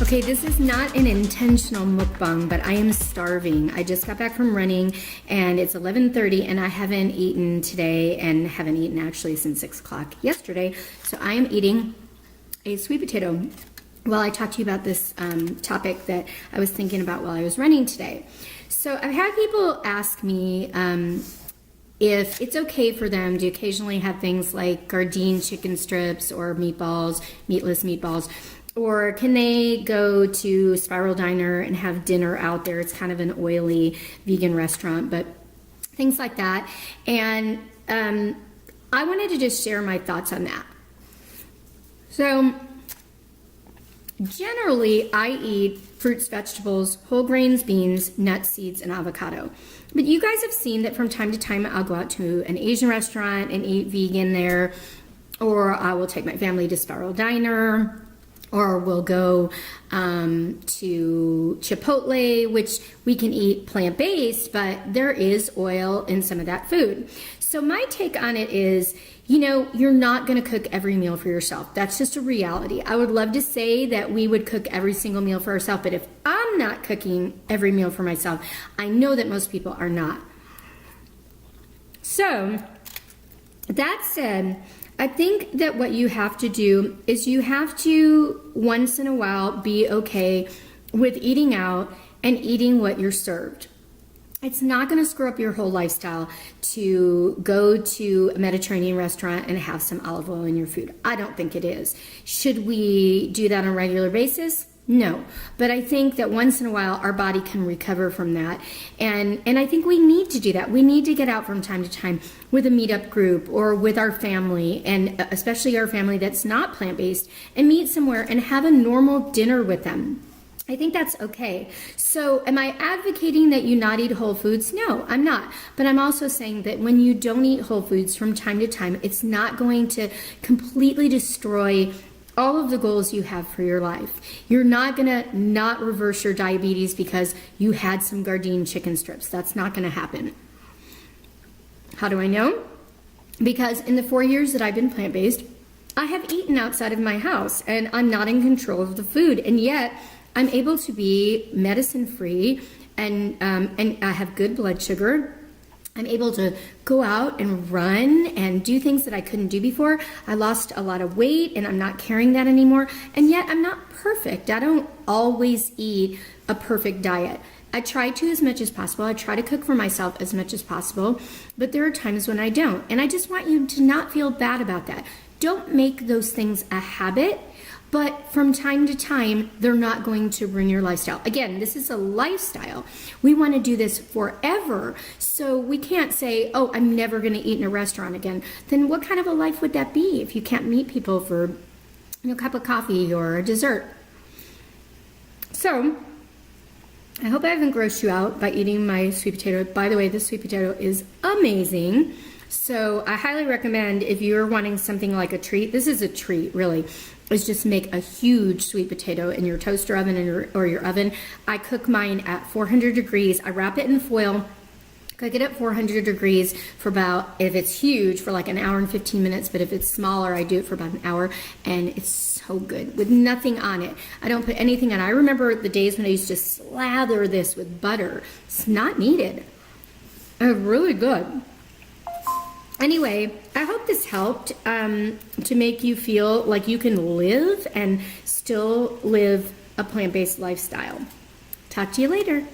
Okay, this is not an intentional mukbang, but I am starving. I just got back from running and it's 11:30 and I haven't eaten today and haven't eaten actually since 6 o'clock yesterday. So I am eating a sweet potato while I talk to you about this topic that I was thinking about while I was running today. So I've had people ask me if it's okay for them to occasionally have things like Gardein chicken strips or meatballs, meatless meatballs. Or can they go to Spiral Diner and have dinner out there? It's kind of an oily vegan restaurant, but things like that. And I wanted to just share my thoughts on that. So generally, I eat fruits, vegetables, whole grains, beans, nuts, seeds, and avocado. But you guys have seen that from time to time, I'll go out to an Asian restaurant and eat vegan there, or I will take my family to Spiral Diner, or we'll go to Chipotle, which we can eat plant-based, but there is oil in some of that food. So my take on it is, you know, you're not going to cook every meal for yourself. That's just a reality. I would love to say that we would cook every single meal for ourselves, but if I'm not cooking every meal for myself, I know that most people are not. So that said, I think that what you have to do is you have to once in a while be okay with eating out and eating what you're served. It's not going to screw up your whole lifestyle to go to a Mediterranean restaurant and have some olive oil in your food. I don't think it is. Should we do that on a regular basis? No, but I think that once in a while our body can recover from that, and I think we need to do that. We need to get out from time to time with a meetup group or with our family, and especially our family that's not plant-based, and meet somewhere and have a normal dinner with them. I think that's okay. So am I advocating that you not eat whole foods? No, I'm not. But I'm also saying that when you don't eat whole foods from time to time, it's not going to completely destroy all of the goals you have for your life. You're not gonna not reverse your diabetes because you had some Gardein chicken strips. That's not gonna happen. How do I know? Because in the 4 years that I've been plant-based, I have eaten outside of my house and I'm not in control of the food. And yet I'm able to be medicine-free and I have good blood sugar. I'm able to go out and run and do things that I couldn't do before. I lost a lot of weight and I'm not carrying that anymore. And yet I'm not perfect. I don't always eat a perfect diet. I try to as much as possible. I try to cook for myself as much as possible, but there are times when I don't. And I just want you to not feel bad about that. Don't make those things a habit. But from time to time, they're not going to ruin your lifestyle. Again, this is a lifestyle. We want to do this forever. So we can't say, oh, I'm never going to eat in a restaurant again. Then what kind of a life would that be if you can't meet people for a cup of coffee or a dessert? So I hope I haven't grossed you out by eating my sweet potato. By the way, this sweet potato is amazing. So I highly recommend if you're wanting something like a treat, this is a treat really, is just make a huge sweet potato in your toaster oven or your oven. I cook mine at 400 degrees. I wrap it in foil, cook it at 400 degrees for about, if it's huge, for like an hour and 15 minutes, but if it's smaller, I do it for about an hour, and it's so good with nothing on it. I don't put anything on. I remember the days when I used to slather this with butter. It's not needed. It's really good. Anyway, I hope this helped to make you feel like you can live and still live a plant-based lifestyle. Talk to you later.